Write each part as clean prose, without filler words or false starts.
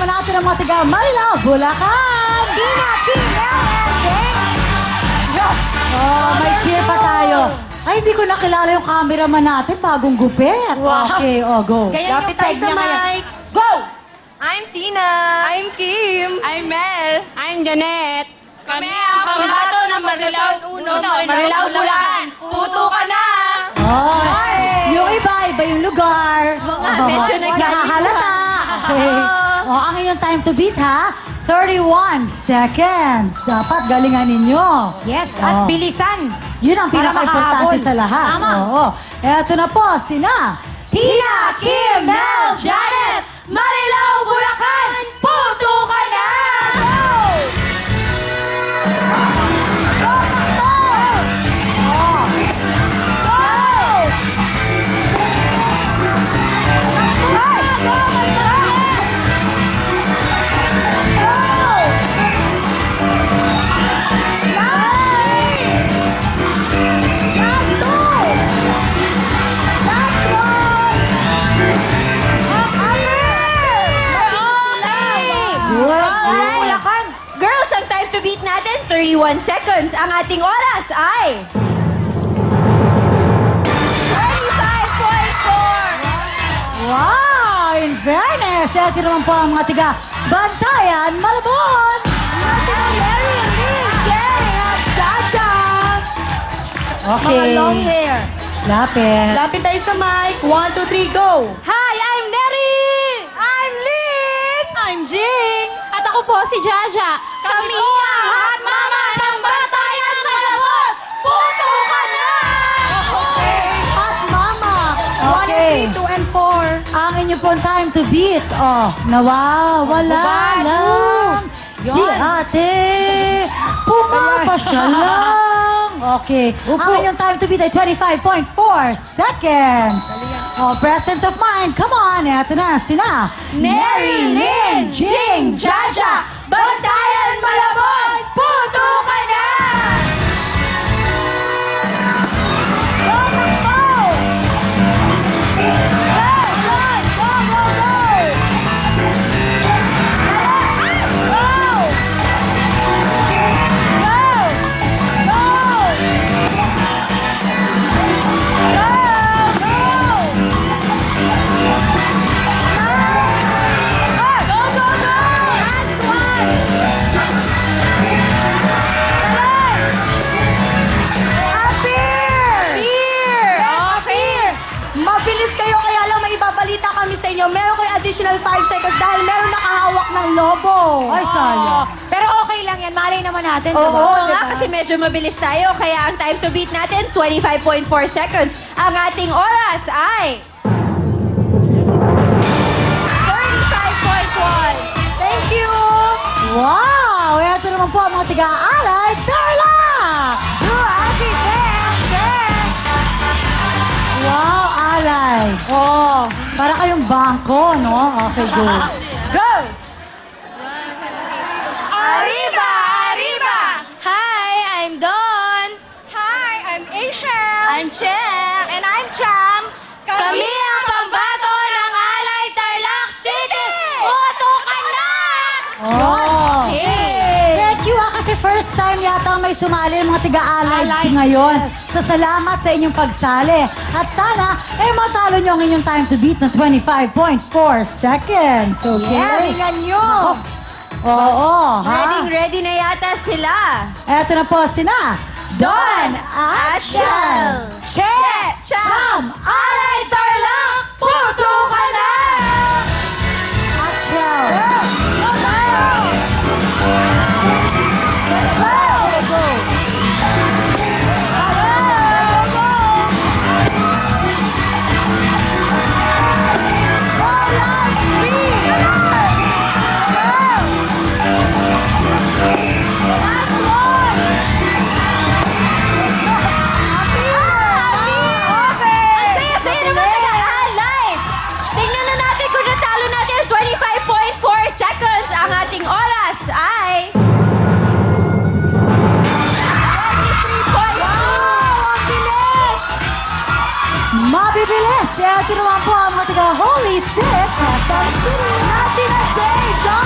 naman natin ang mga taga Marilao, Bulacan. Tina, Kim, Oh, may cheer pa tayo. Ay, hindi ko nakilala yung cameraman natin. Bagong gupit. Wow. Okay, oh, go. Lapit tayo sa mic. Go! I'm Tina. I'm Kim. I'm Mel. I'm Janet. Kami ang pambato ng Marilao Uno, Marilao Bulacan. Puto ka na! Oh, yung iba yung lugar. medyo naghahalata. Okay. Oh, ang inyong time to beat, ha? 31 seconds. Dapat galingan ninyo. Yes, Oh. at bilisan. Yun ang Para pinaka-importante makahabol. sa lahat. Tama. Oo. Eto na po, sina Tina, Kim, Mel, Janet, Marilao Bulacan. Puto ka na! Bulacan. Girls, ang time to beat natin, 31 seconds. Ang ating oras ay... 35.4. Wow! In fairness, eto naman po ang mga tiga Bantayan, Malabon! Mary, Lee, Jerry, at Chacha. Okay. hair. Lapit. Lapit tayo sa mic. 1, 2, 3, go! Hi, I'm Neri! I'm Lynn! I'm Jing! At ako po si Jaja. Kami ang hot mama ng Batayan Malabon! Puto ka na! Hot Mama! 1 and 3, 2 and 4. Ang inyong pong time to beat. Oh, nawawala Bago. lang. Si Yun. ate, pumapasya lang. Okay. Ang inyong time to beat ay 25.4 seconds. Oh, presence of mind. Come on. Eto na sila. Neri, Lynn, Jing, Jaja, Bantayan Malabon! Puto ka na! Go, go! Mabilis kayo, kaya lang may ibabalita kami sa inyo. Meron kayo additional 5 seconds dahil meron nakahawak ng lobo. Ay, sayang. Pero okay lang yan. Malay naman natin. Oo, diba? diba? Kasi medyo mabilis tayo. Kaya ang time to beat natin, 25.4 seconds. Ang ating oras ay... 35.1. Thank you! Wow! Eto naman po ang mga tiga-alay. Darla! Wow, alay. Oh, para kayong bangko, no? Okay, go. Go! Arriba! Arriba! Hi, I'm Dawn. Hi, I'm Asian. I'm Cheng. And I'm Cham. Kami ang pambato ng Alay Tarlac City! Puto ka na! Oh. Okay. Thank you, kasi first time yata may sumali ng mga tiga-alay ngayon. So, salamat sa inyong pagsali. At sana, matalo nyo ang inyong time to beat na 25.4 seconds. Okay? Galingan nyo. Oo, ha? Ready na yata sila. Eto na po sila. Don at Shell. Che! Cham! Alay Tarlac! Puto ka na! Action! Ang saya-saya naman taga-alay! Tingnan na natin kung natalo natin 25.4 seconds. Ang ating oras ay... 23.2! Ang bilis! Mabibilis! Eto naman po ang mga taga Holy Spirit. Quezon City. Sina Jay, John,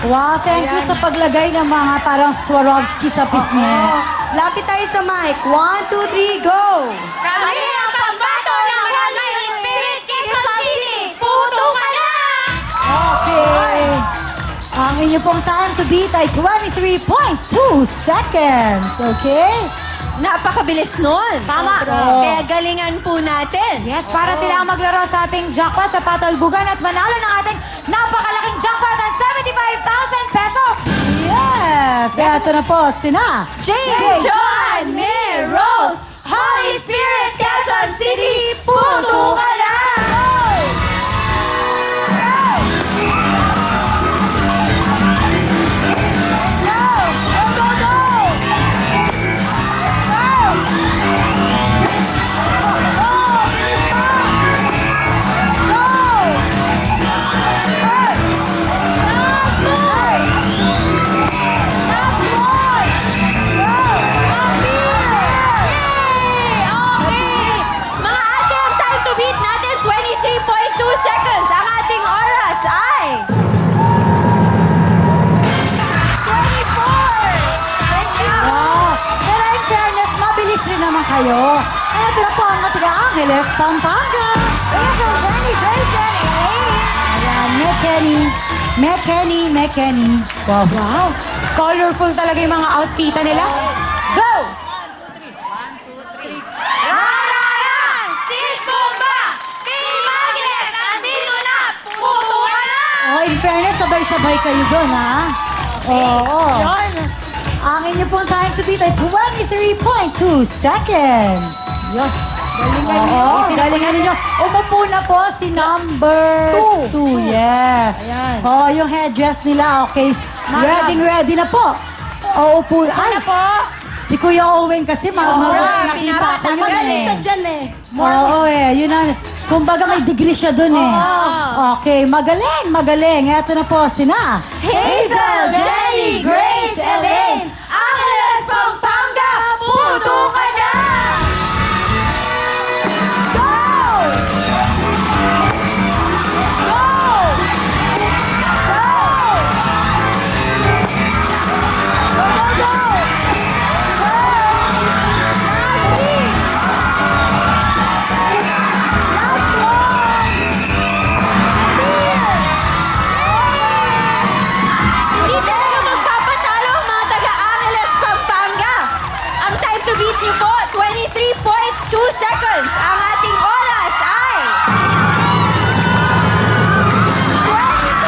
Wow, thank you sa paglagay ng mga parang Swarovski sa pisngi. Lapit tayo sa mic. 1, 2, 3, go! Kami ang pambato ng Holy Spirit Quezon City! Puto ka na! Okay. Ang inyo pong time to beat ay 23.2 seconds. Okay? Napakabilis nun. Tama. Kaya galingan po natin. Yes, para sila ang maglaro sa ating jackpot sa Patalbugan at manalo ng ating napakalaking jackpot at 75,000 pesos. Yes! Ito na po sina Jane, Joan, May, Rose, Holy Spirit Quezon City! Puto ka na! Mga ate, ang time to beat natin, 23.2 seconds. Ang ating oras ay... 24! Wow! Pero in fairness, mabilis rin naman kayo. Ito na po ang mga taga-Angeles, Pampanga. Ito, Benny Grayson, Ayan, Kenny. Wow, wow. Colorful talaga yung mga outfita nila. Go! Rararan! Sis Bomba! Team Agnes! Andito na! Puto ka na! Oh, in fairness, sabay-sabay kayo doon, ha? Oo. Ang inyo pong time to beat ay 23.2 seconds. Yun. Galingan niyo. Galingan niyo. Umupo na po si number 2. Yes. Ayan. Oh, yung headdress nila, okay. Ready na po. O, upo. Ay, po? si Kuya Owen kasi nakita ko pinapatanggal yun Isa dyan eh. Oo yun ang, kumbaga may degree siya dun eh. Okay, magaling. Eto na po sina Hazel, Jenny, Grace, Elaine, Angeles, Pampanga! Puto ka na! Hindi talaga magpapatalo ang mga taga-Angeles, Pampanga. Ang time to beat niyo po, 23.2 seconds. Ang ating oras ay... 20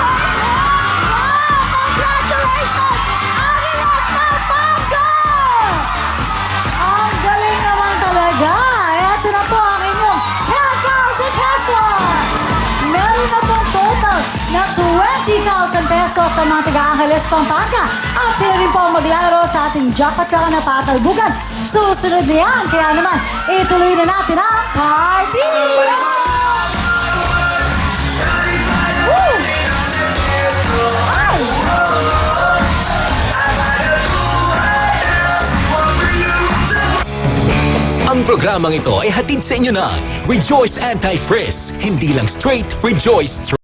Congratulations! Angeles, Pampanga! Ang galing naman talaga. Eto na po ang inyong 10,000 pesos. Meron na pong total na 20,000 pesos sa mga taga-Angeles, Pampanga. At sila rin po ang maglalaro sa ating jackpot para na Patalbugan. Susunod na yan. Kaya naman, ituloy na natin ang party! Woo! Ay! Ang programang ito ay hatid sa inyo ng Rejoice Anti-Frizz. Hindi lang straight, Rejoice Straight.